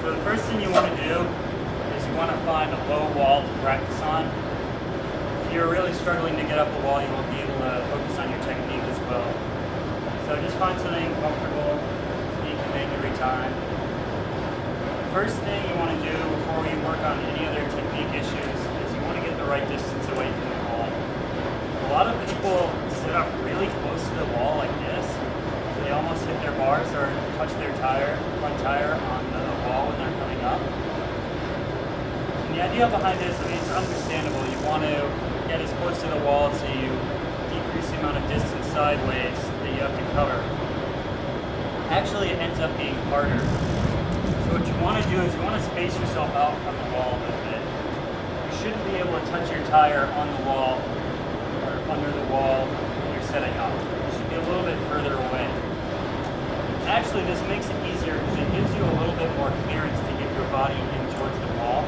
So the first thing you want to do is you want to find a low wall to practice on. If you're really struggling to get up a wall, you won't be able to focus on your technique as well. So just find something comfortable so you can make every time. The first thing you want to do before you work on any other technique issues is you want to get the right distance away from the wall. A lot of people sit up really close to the wall like this, so they almost hit their bars or touch their front tire on the wall when they're coming up. And the idea behind this, I mean, it's understandable. You want to get as close to the wall so you decrease the amount of distance sideways that you have to cover. Actually, it ends up being harder. So what you want to do is you want to space yourself out from the wall a little bit. You shouldn't be able to touch your tire on the wall or under the wall when you're setting up. You should be a little bit further away. Actually, this makes it easier because it gives you a little bit more clearance to get your body in towards the wall.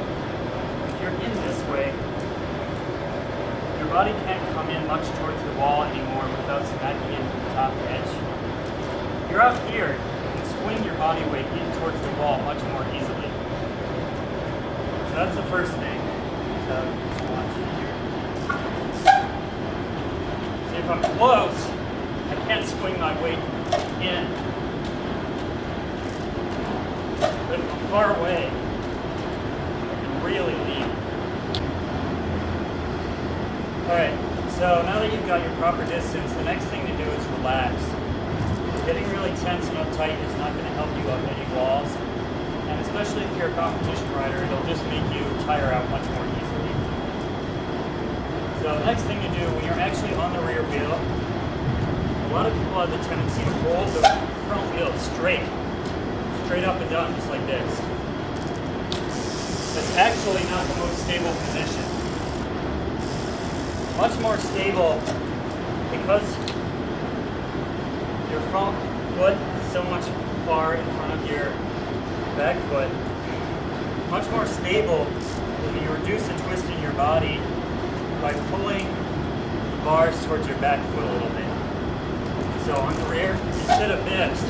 If you're in this way, your body can't come in much towards the wall anymore without smacking into the top edge. If you're out here, you can swing your body weight in towards the wall much more easily. So that's the first thing. So just watch here. See, if I'm close, I can't swing my weight in. But if I'm far away, I can really lean. Alright, so now that you've got your proper distance, the next thing to do is relax. Getting really tense and uptight is not going to help you up any walls, and especially if you're a competition rider, it'll just make you tire out much more easily. So the next thing to do, when you're actually on the rear wheel, a lot of people have the tendency to hold the front wheel straight up and down, just like this. That's actually not the most stable position. Much more stable because your front foot is so much far in front of your back foot. Much more stable if you reduce the twist in your body by pulling the bars towards your back foot a little bit. So on the rear, instead of this,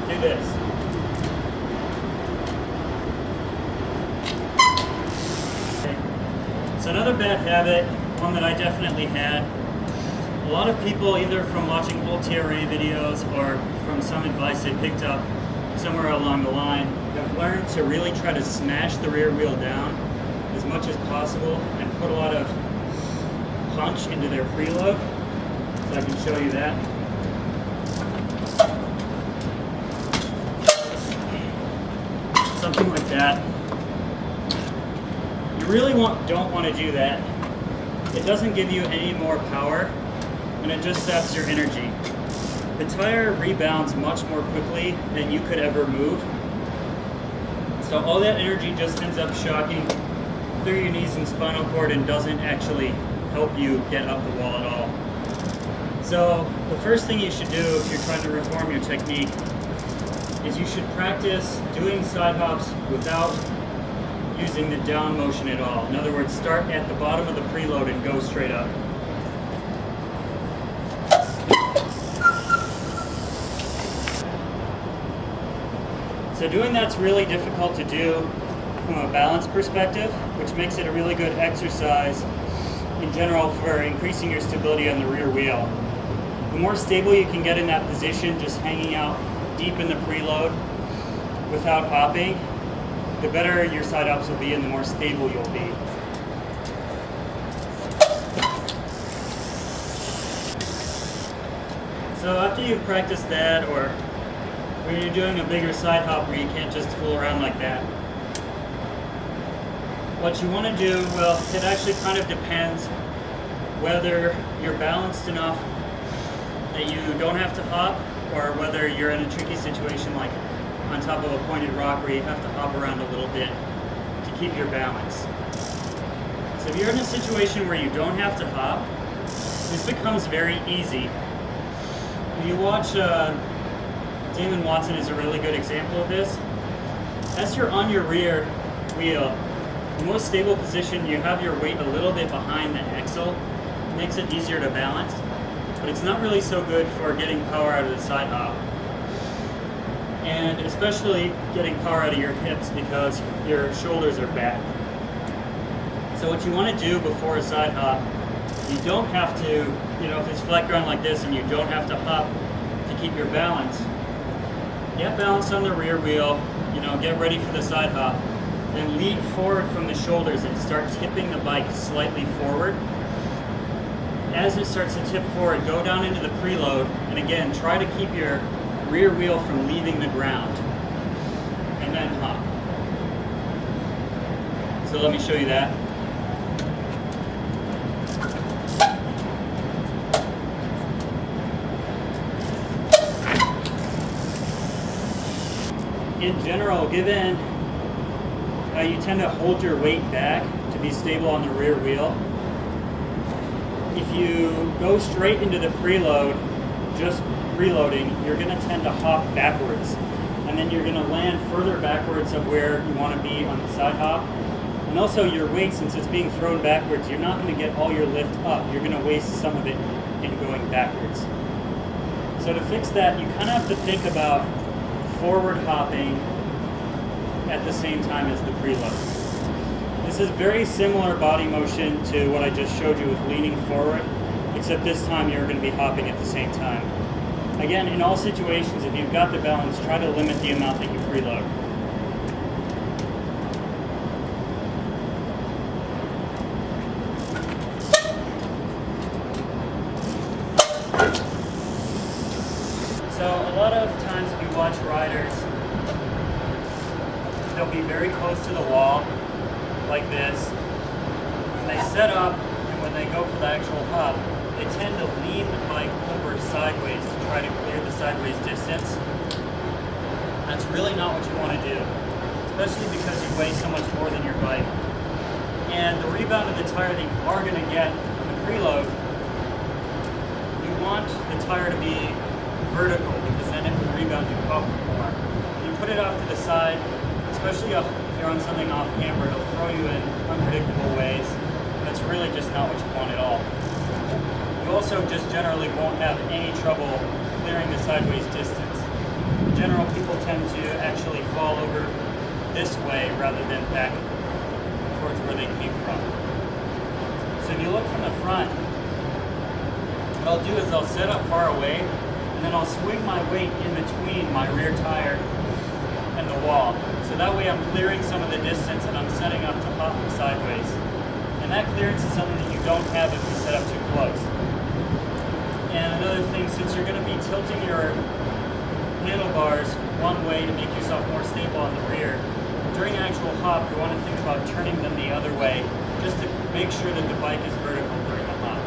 do this. Okay. So another bad habit, one that I definitely had, a lot of people, either from watching old TRA videos or from some advice they picked up somewhere along the line, have learned to really try to smash the rear wheel down as much as possible and put a lot of punch into their preload. So I can show you that. Something like that. You really don't want to do that. It doesn't give you any more power, and it just saps your energy. The tire rebounds much more quickly than you could ever move. So all that energy just ends up shocking through your knees and spinal cord and doesn't actually help you get up the wall at all. So the first thing you should do if you're trying to reform your technique is you should practice doing side hops without using the down motion at all. In other words, start at the bottom of the preload and go straight up. So doing that's really difficult to do from a balance perspective, which makes it a really good exercise in general for increasing your stability on the rear wheel. The more stable you can get in that position, just hanging out deep in the preload without hopping, the better your side ups will be and the more stable you'll be. So after you've practiced that, or when you're doing a bigger side hop where you can't just fool around like that, what you want to do, well, it actually kind of depends whether you're balanced enough that you don't have to hop, or whether you're in a tricky situation like on top of a pointed rock where you have to hop around a little bit to keep your balance. So if you're in a situation where you don't have to hop, this becomes very easy. If you watch Damon Watson is a really good example of this. As you're on your rear wheel, the most stable position, you have your weight a little bit behind the axle. It makes it easier to balance, but it's not really so good for getting power out of the side hop. and especially getting power out of your hips because your shoulders are back. So what you want to do before a side hop, you don't have to, if it's flat ground like this and you don't have to hop to keep your balance, get balance on the rear wheel, get ready for the side hop, then lean forward from the shoulders and start tipping the bike slightly forward. As it starts to tip forward, go down into the preload, and again, try to keep your rear wheel from leaving the ground, and then hop. So let me show you that. In general, given how you tend to hold your weight back to be stable on the rear wheel, if you go straight into the preload, just preloading, you're going to tend to hop backwards. And then you're going to land further backwards of where you want to be on the side hop. And also your weight, since it's being thrown backwards, you're not going to get all your lift up. You're going to waste some of it in going backwards. So to fix that, you kind of have to think about forward hopping at the same time as the preload. This is very similar body motion to what I just showed you with leaning forward, except this time you're going to be hopping at the same time. Again, in all situations, if you've got the balance, try to limit the amount that you preload. So a lot of times if you watch riders, they'll be very close to the wall, like this, and they set up, and when they go for the actual hop, they tend to lean the bike over sideways to try to clear the sideways distance. That's really not what you want to do, especially because you weigh so much more than your bike. And the rebound of the tire that you are going to get from the preload, you want the tire to be vertical because then it will rebound you up more. You put it off to the side, especially if you're on something off camber, it'll throw you in unpredictable ways. That's really just not what you want at all. You also just generally won't have any trouble clearing the sideways distance. In general, people tend to actually fall over this way rather than back towards where they came from. So if you look from the front, what I'll do is I'll set up far away, and then I'll swing my weight in between my rear tire and the wall. So that way I'm clearing some of the distance and I'm setting up to hop sideways. And that clearance is something that you don't have if you set up too close. And another thing, since you're going to be tilting your handlebars one way to make yourself more stable on the rear, during an actual hop you want to think about turning them the other way just to make sure that the bike is vertical during the hop.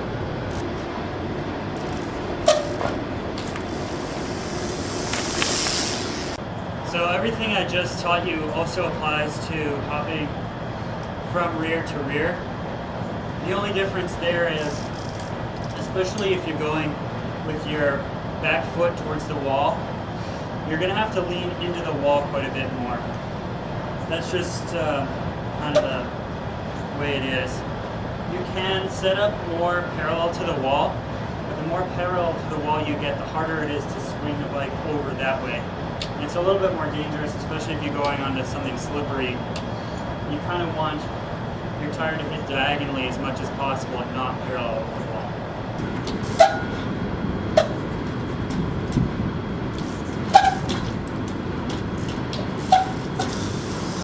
So everything I just taught you also applies to hopping from rear to rear. The only difference there is, especially if you're going with your back foot towards the wall, you're going to have to lean into the wall quite a bit more. That's just kind of the way it is. You can set up more parallel to the wall, but the more parallel to the wall you get, the harder it is to swing the bike over that way. And it's a little bit more dangerous, especially if you're going onto something slippery. You kind of want your tire to hit diagonally as much as possible and not parallel with the wall.